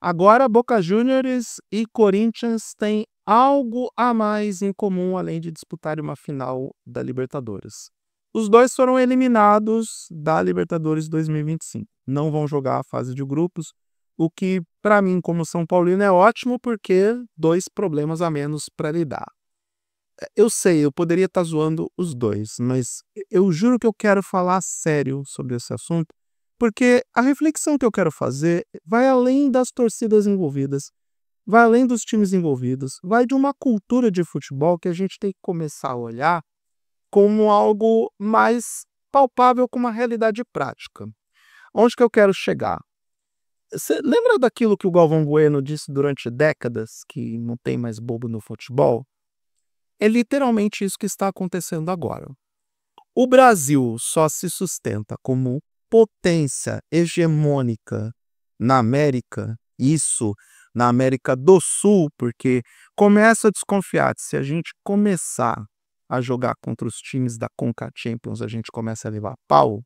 Agora, Boca Juniors e Corinthians têm algo a mais em comum, além de disputarem uma final da Libertadores. Os dois foram eliminados da Libertadores 2025. Não vão jogar a fase de grupos, o que, para mim, como São Paulino, é ótimo, porque 2 problemas a menos para lidar. Eu sei, eu poderia estar zoando os dois, mas eu juro que eu quero falar sério sobre esse assunto, porque a reflexão que eu quero fazer vai além das torcidas envolvidas, vai além dos times envolvidos, vai de uma cultura de futebol que a gente tem que começar a olhar como algo mais palpável, com uma realidade prática. Onde que eu quero chegar? Você lembra daquilo que o Galvão Bueno disse durante décadas, que não tem mais bobo no futebol? É literalmente isso que está acontecendo agora. O Brasil só se sustenta como potência hegemônica na América, isso na América do Sul, porque começa a desconfiar que se a gente começar a jogar contra os times da Conca Champions, a gente começa a levar pau,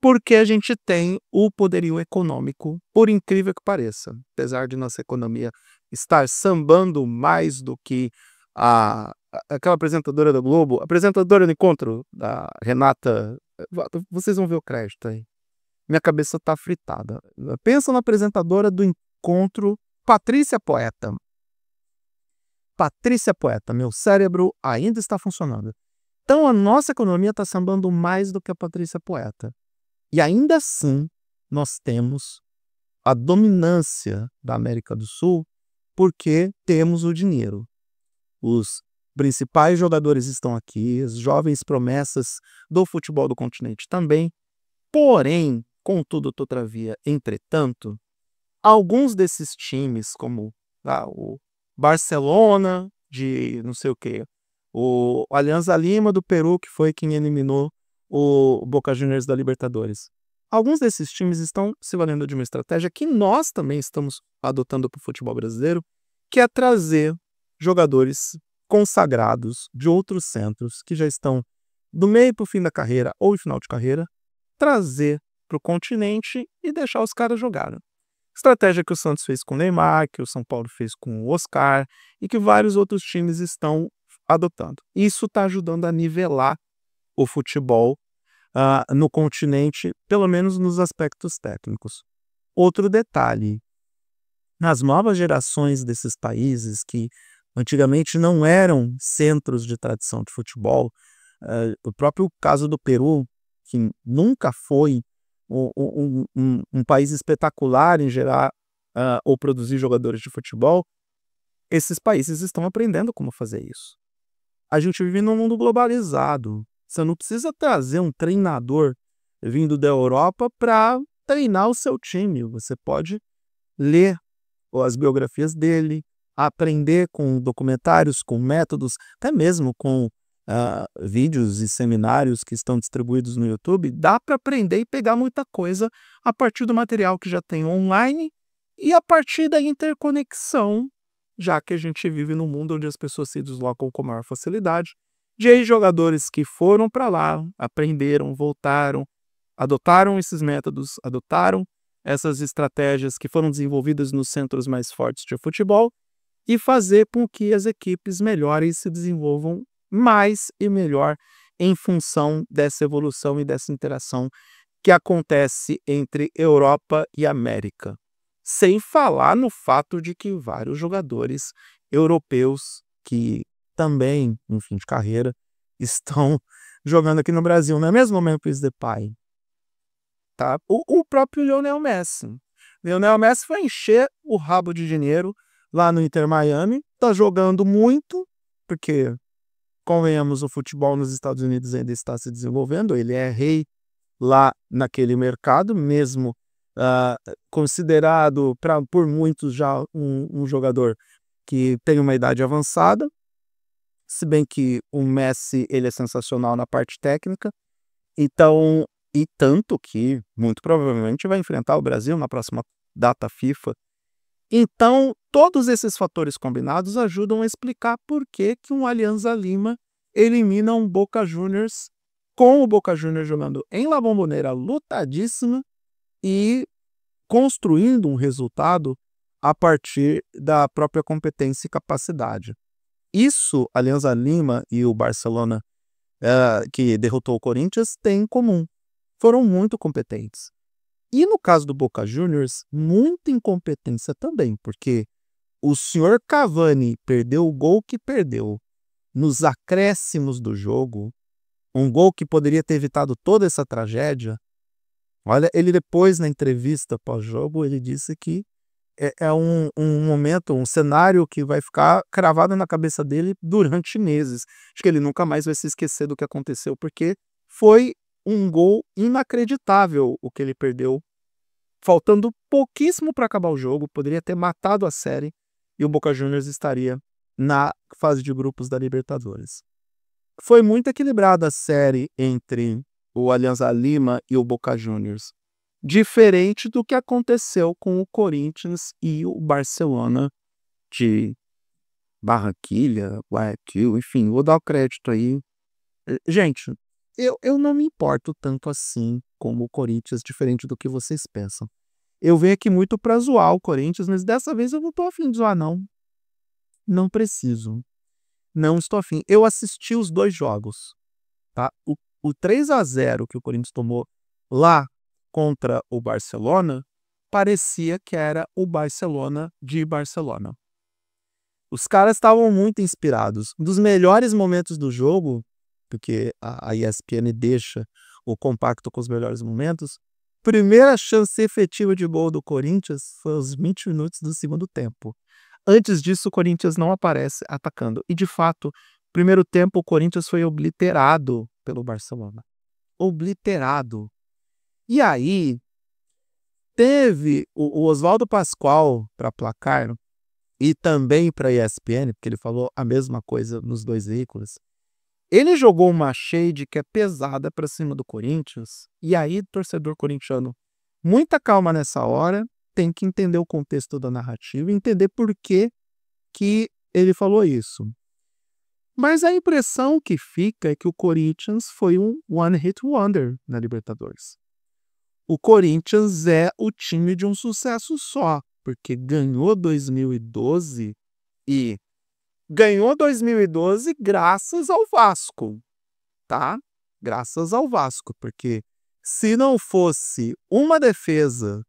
porque a gente tem o poderio econômico, por incrível que pareça. Apesar de nossa economia estar sambando mais do que aquela apresentadora da Globo, apresentadora do encontro, da Renata. Vocês vão ver o crédito aí. Minha cabeça tá fritada. Pensa na apresentadora do encontro, Patrícia Poeta. Patrícia Poeta, meu cérebro ainda está funcionando. Então a nossa economia está sambando mais do que a Patrícia Poeta. E ainda assim, nós temos a dominância da América do Sul, porque temos o dinheiro. Os principais jogadores estão aqui, as jovens promessas do futebol do continente também. Porém, contudo, todavia, entretanto, alguns desses times, como o Barcelona, de não sei o quê, o Alianza Lima do Peru, que foi quem eliminou o Boca Juniors da Libertadores. Alguns desses times estão se valendo de uma estratégia que nós também estamos adotando para o futebol brasileiro, que é trazer jogadores consagrados de outros centros que já estão do meio para o fim da carreira ou final de carreira, trazer para o continente e deixar os caras jogarem. Estratégia que o Santos fez com o Neymar, que o São Paulo fez com o Oscar e que vários outros times estão adotando. Isso está ajudando a nivelar o futebol no continente, pelo menos nos aspectos técnicos. Outro detalhe, nas novas gerações desses países que antigamente não eram centros de tradição de futebol, o próprio caso do Peru, que nunca foi um país espetacular em gerar ou produzir jogadores de futebol, esses países estão aprendendo como fazer isso. A gente vive num mundo globalizado. Você não precisa trazer um treinador vindo da Europa para treinar o seu time. Você pode ler as biografias dele, aprender com documentários, com métodos, até mesmo com vídeos e seminários que estão distribuídos no YouTube. Dá para aprender e pegar muita coisa a partir do material que já tem online e a partir da interconexão, já que a gente vive num mundo onde as pessoas se deslocam com maior facilidade, de jogadores que foram para lá, aprenderam, voltaram, adotaram esses métodos, adotaram essas estratégias que foram desenvolvidas nos centros mais fortes de futebol e fazer com que as equipes melhorem e se desenvolvam mais e melhor em função dessa evolução e dessa interação que acontece entre Europa e América. Sem falar no fato de que vários jogadores europeus que também, em fim de carreira, estão jogando aqui no Brasil. Não é mesmo o Memphis Depay? Tá? O próprio Lionel Messi. Lionel Messi vai encher o rabo de dinheiro lá no Inter Miami. Está jogando muito, porque, convenhamos, o futebol nos Estados Unidos ainda está se desenvolvendo. Ele é rei lá naquele mercado, mesmo considerado por muitos já um jogador que tem uma idade avançada. Se bem que o Messi ele é sensacional na parte técnica. Então, e tanto que, muito provavelmente, vai enfrentar o Brasil na próxima data FIFA. Então, todos esses fatores combinados ajudam a explicar por que um Alianza Lima elimina um Boca Juniors, com o Boca Juniors jogando em La Bombonera lutadíssima e construindo um resultado a partir da própria competência e capacidade. Isso, a Alianza Lima e o Barcelona, que derrotou o Corinthians, têm em comum. Foram muito competentes. E no caso do Boca Juniors, muita incompetência também, porque o senhor Cavani perdeu o gol que perdeu nos acréscimos do jogo, um gol que poderia ter evitado toda essa tragédia. Olha, ele depois, na entrevista pós-jogo, ele disse que é um momento, um cenário que vai ficar cravado na cabeça dele durante meses. Acho que ele nunca mais vai se esquecer do que aconteceu, porque foi um gol inacreditável o que ele perdeu, faltando pouquíssimo para acabar o jogo, poderia ter matado a série e o Boca Juniors estaria na fase de grupos da Libertadores. Foi muito equilibrada a série entre o Alianza Lima e o Boca Juniors, diferente do que aconteceu com o Corinthians e o Barcelona de Barranquilla, Guayaquil, enfim, vou dar o crédito aí. Gente, eu não me importo tanto assim como o Corinthians, diferente do que vocês pensam. Eu venho aqui muito para zoar o Corinthians, mas dessa vez eu não tô afim de zoar, não. Não preciso. Não estou afim. Eu assisti os 2 jogos, tá? O 3-0 que o Corinthians tomou lá contra o Barcelona, parecia que era o Barcelona de Barcelona. Os caras estavam muito inspirados. Um dos melhores momentos do jogo, porque a ESPN deixa o compacto com os melhores momentos, primeira chance efetiva de gol do Corinthians foi aos 20 minutos do segundo tempo. Antes disso, o Corinthians não aparece atacando. E, de fato, primeiro tempo, o Corinthians foi obliterado pelo Barcelona. Obliterado. E aí, teve o Oswaldo Pascoal para placar e também para a ESPN, porque ele falou a mesma coisa nos 2 veículos. Ele jogou uma shade que é pesada para cima do Corinthians. E aí, torcedor corintiano, muita calma nessa hora, tem que entender o contexto da narrativa e entender por que ele falou isso. Mas a impressão que fica é que o Corinthians foi um one-hit wonder na Libertadores. O Corinthians é o time de um sucesso só, porque ganhou 2012 e ganhou 2012 graças ao Vasco, tá? Graças ao Vasco, porque se não fosse uma defesa,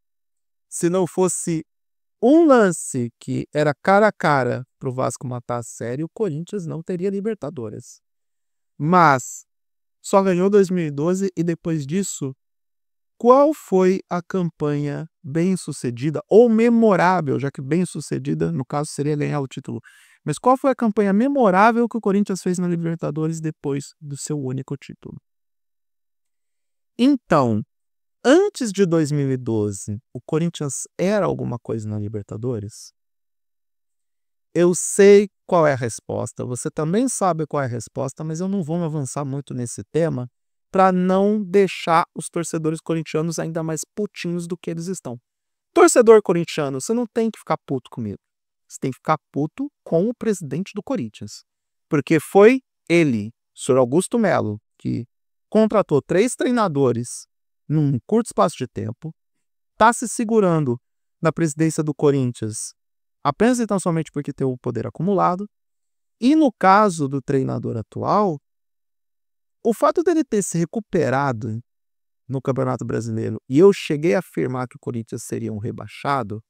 se não fosse um lance que era cara a cara para o Vasco matar a série, o Corinthians não teria Libertadores. Mas só ganhou 2012 e depois disso, qual foi a campanha bem-sucedida ou memorável, já que bem-sucedida, no caso, seria ganhar o título. Mas qual foi a campanha memorável que o Corinthians fez na Libertadores depois do seu único título? Então, antes de 2012, o Corinthians era alguma coisa na Libertadores? Eu sei qual é a resposta, você também sabe qual é a resposta, mas eu não vou avançar muito nesse tema para não deixar os torcedores corintianos ainda mais putinhos do que eles estão. Torcedor corintiano, você não tem que ficar puto comigo. Você tem que ficar puto com o presidente do Corinthians. Porque foi ele, o senhor Augusto Melo, que contratou 3 treinadores num curto espaço de tempo, está se segurando na presidência do Corinthians apenas e tão somente porque tem o poder acumulado. E no caso do treinador atual, o fato dele ter se recuperado no Campeonato Brasileiro e eu cheguei a afirmar que o Corinthians seria um rebaixado,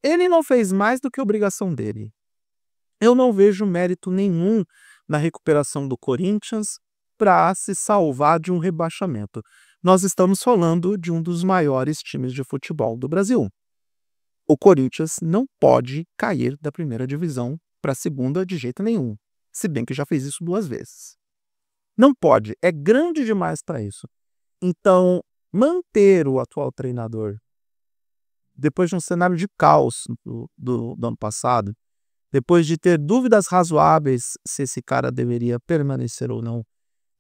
ele não fez mais do que a obrigação dele. Eu não vejo mérito nenhum na recuperação do Corinthians para se salvar de um rebaixamento. Nós estamos falando de um dos maiores times de futebol do Brasil. O Corinthians não pode cair da primeira divisão para a segunda de jeito nenhum, se bem que já fez isso 2 vezes. Não pode, é grande demais para isso. Então, manter o atual treinador, depois de um cenário de caos do ano passado, depois de ter dúvidas razoáveis se esse cara deveria permanecer ou não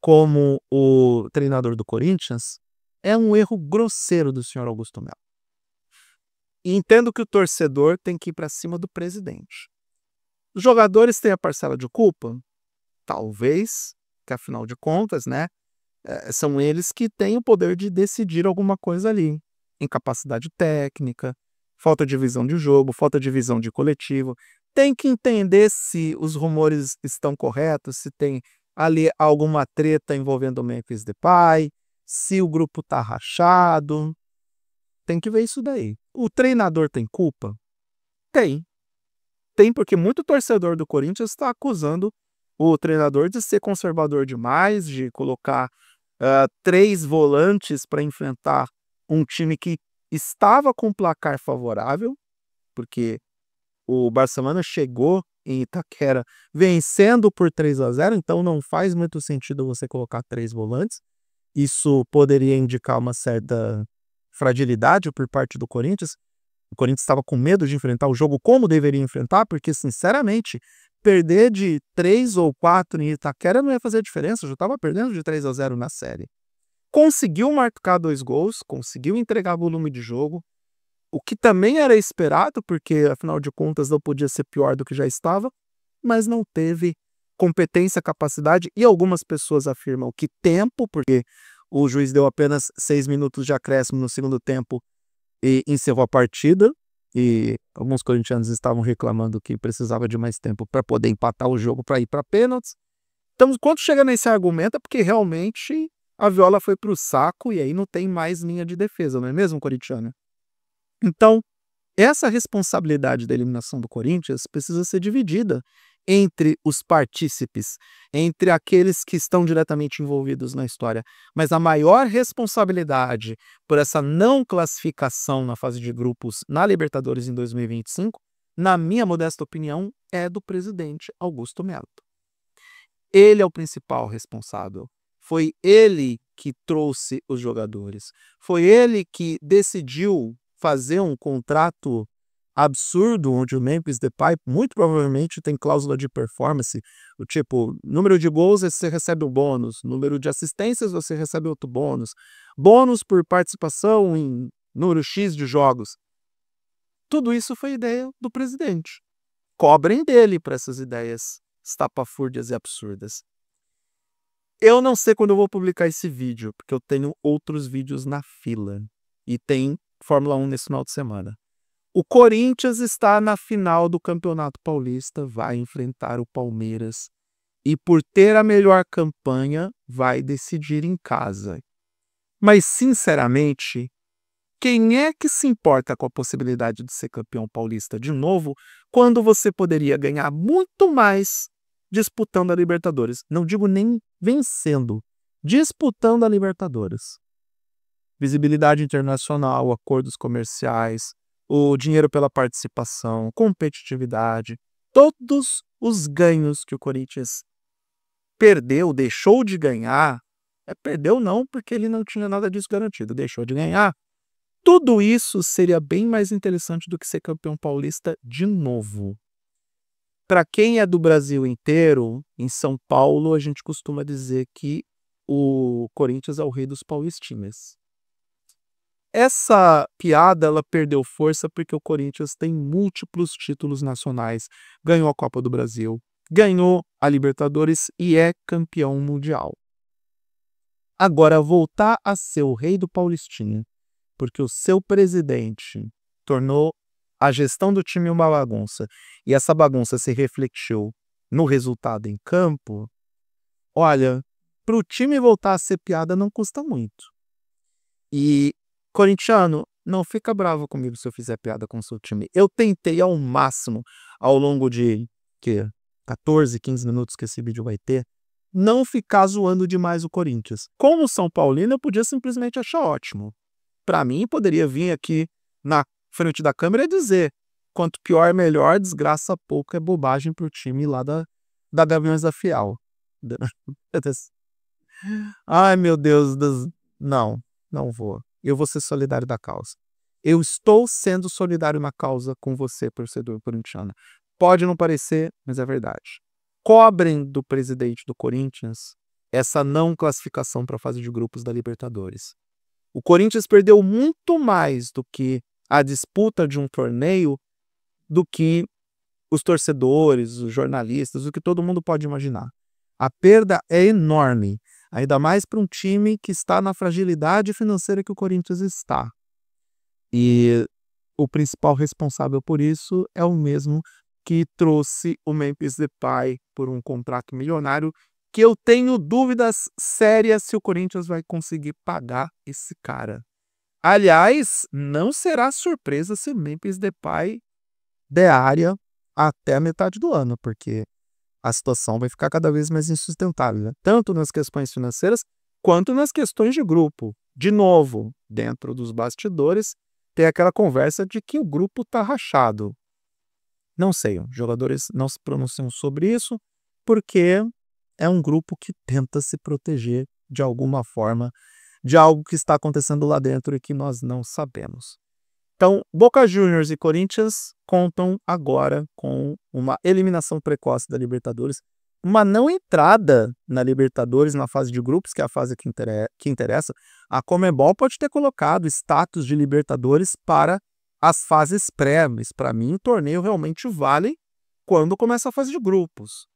como o treinador do Corinthians, é um erro grosseiro do senhor Augusto Melo. E entendo que o torcedor tem que ir para cima do presidente. Os jogadores têm a parcela de culpa? Talvez, que afinal de contas, né, são eles que têm o poder de decidir alguma coisa ali. Incapacidade técnica, falta de visão de jogo, falta de visão de coletivo. Tem que entender se os rumores estão corretos, se tem ali alguma treta envolvendo o Memphis Depay, se o grupo tá rachado. Tem que ver isso daí. O treinador tem culpa? Tem. Tem, porque muito torcedor do Corinthians está acusando o treinador de ser conservador demais, de colocar 3 volantes para enfrentar um time que estava com placar favorável, porque o Barcelona chegou em Itaquera vencendo por 3-0, então não faz muito sentido você colocar 3 volantes. Isso poderia indicar uma certa fragilidade por parte do Corinthians. O Corinthians estava com medo de enfrentar o jogo como deveria enfrentar, porque, sinceramente, perder de 3 ou 4 em Itaquera não ia fazer diferença, já estava perdendo de 3-0 na série. Conseguiu marcar 2 gols, conseguiu entregar volume de jogo, o que também era esperado, porque, afinal de contas, não podia ser pior do que já estava, mas não teve competência, capacidade, e algumas pessoas afirmam que tempo, porque o juiz deu apenas 6 minutos de acréscimo no segundo tempo e encerrou a partida, e alguns corintianos estavam reclamando que precisava de mais tempo para poder empatar o jogo para ir para pênaltis. Então, quando chega nesse argumento é porque realmente a Viola foi para o saco e aí não tem mais linha de defesa, não é mesmo, corintiano? Então, essa responsabilidade da eliminação do Corinthians precisa ser dividida entre os partícipes, entre aqueles que estão diretamente envolvidos na história. Mas a maior responsabilidade por essa não classificação na fase de grupos na Libertadores em 2025, na minha modesta opinião, é do presidente Augusto Melo. Ele é o principal responsável. Foi ele que trouxe os jogadores. Foi ele que decidiu fazer um contrato absurdo, onde o Memphis Depay muito provavelmente tem cláusula de performance, o tipo, número de gols você recebe um bônus, número de assistências você recebe outro bônus, bônus por participação em número X de jogos. Tudo isso foi ideia do presidente. Cobrem dele para essas ideias estapafúrdias e absurdas. Eu não sei quando eu vou publicar esse vídeo, porque eu tenho outros vídeos na fila. E tem Fórmula 1 nesse final de semana. O Corinthians está na final do Campeonato Paulista, vai enfrentar o Palmeiras. E por ter a melhor campanha, vai decidir em casa. Mas, sinceramente, quem é que se importa com a possibilidade de ser campeão paulista de novo, quando você poderia ganhar muito mais disputando a Libertadores? Não digo nem vencendo, disputando a Libertadores. Visibilidade internacional, acordos comerciais, o dinheiro pela participação, competitividade, todos os ganhos que o Corinthians perdeu, deixou de ganhar, perdeu não porque ele não tinha nada disso garantido, deixou de ganhar. Tudo isso seria bem mais interessante do que ser campeão paulista de novo. Para quem é do Brasil inteiro, em São Paulo, a gente costuma dizer que o Corinthians é o rei dos paulistinhas. Essa piada ela perdeu força porque o Corinthians tem múltiplos títulos nacionais. Ganhou a Copa do Brasil, ganhou a Libertadores e é campeão mundial. Agora, voltar a ser o rei do Paulistinha, porque o seu presidente tornou a gestão do time uma bagunça, e essa bagunça se refletiu no resultado em campo, olha, para o time voltar a ser piada não custa muito. E, corintiano, não fica bravo comigo se eu fizer piada com o seu time. Eu tentei ao máximo, ao longo de 14, 15 minutos que esse vídeo vai ter, não ficar zoando demais o Corinthians. Como São Paulino, eu podia simplesmente achar ótimo. Para mim, poderia vir aqui na frente da câmera e dizer: quanto pior, melhor, desgraça pouco é bobagem pro time lá da Gaviões da Fiel. Ai, meu Deus. Não vou. Eu vou ser solidário da causa. Eu estou sendo solidário na causa com você, torcedor corintiano. Pode não parecer, mas é verdade. Cobrem do presidente do Corinthians essa não classificação para a fase de grupos da Libertadores. O Corinthians perdeu muito mais do que a disputa de um torneio, do que os torcedores, os jornalistas, o que todo mundo pode imaginar. A perda é enorme, ainda mais para um time que está na fragilidade financeira que o Corinthians está. E o principal responsável por isso é o mesmo que trouxe o Memphis Depay por um contrato milionário, que eu tenho dúvidas sérias se o Corinthians vai conseguir pagar esse cara. Aliás, não será surpresa se o Memphis Depay der área até a metade do ano, porque a situação vai ficar cada vez mais insustentável, né? Tanto nas questões financeiras quanto nas questões de grupo. De novo, dentro dos bastidores, tem aquela conversa de que o grupo está rachado. Não sei, os jogadores não se pronunciam sobre isso, porque é um grupo que tenta se proteger de alguma forma de algo que está acontecendo lá dentro e que nós não sabemos. Então, Boca Juniors e Corinthians contam agora com uma eliminação precoce da Libertadores, uma não entrada na Libertadores na fase de grupos, que é a fase que interessa. A Conmebol pode ter colocado status de Libertadores para as fases pré, mas para mim o torneio realmente vale quando começa a fase de grupos.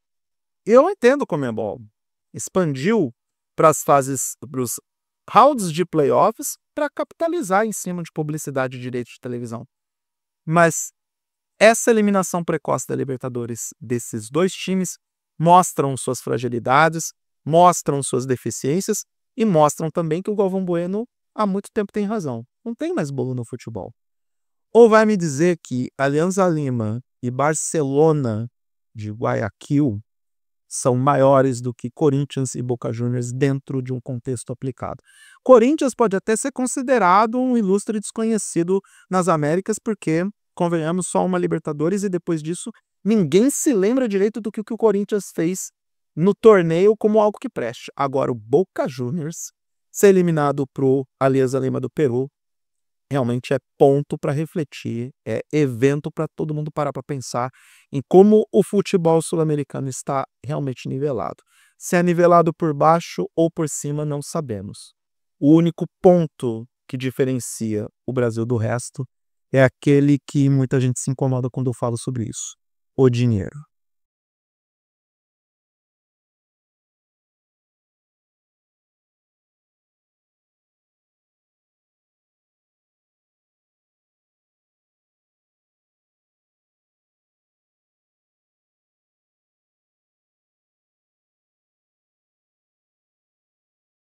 Eu entendo o Conmebol. Expandiu para as fases, para os rounds de playoffs para capitalizar em cima de publicidade e direito de televisão. Mas essa eliminação precoce da Libertadores desses dois times mostram suas fragilidades, mostram suas deficiências e mostram também que o Galvão Bueno há muito tempo tem razão. Não tem mais bolo no futebol. Ou vai me dizer que Alianza Lima e Barcelona de Guayaquil são maiores do que Corinthians e Boca Juniors dentro de um contexto aplicado. Corinthians pode até ser considerado um ilustre desconhecido nas Américas, porque, convenhamos, só uma Libertadores e depois disso ninguém se lembra direito do que o Corinthians fez no torneio como algo que preste. Agora, o Boca Juniors ser eliminado pro Alianza Lima do Peru realmente é ponto para refletir, é evento para todo mundo parar para pensar em como o futebol sul-americano está realmente nivelado. Se é nivelado por baixo ou por cima, não sabemos. O único ponto que diferencia o Brasil do resto é aquele que muita gente se incomoda quando eu falo sobre isso: o dinheiro.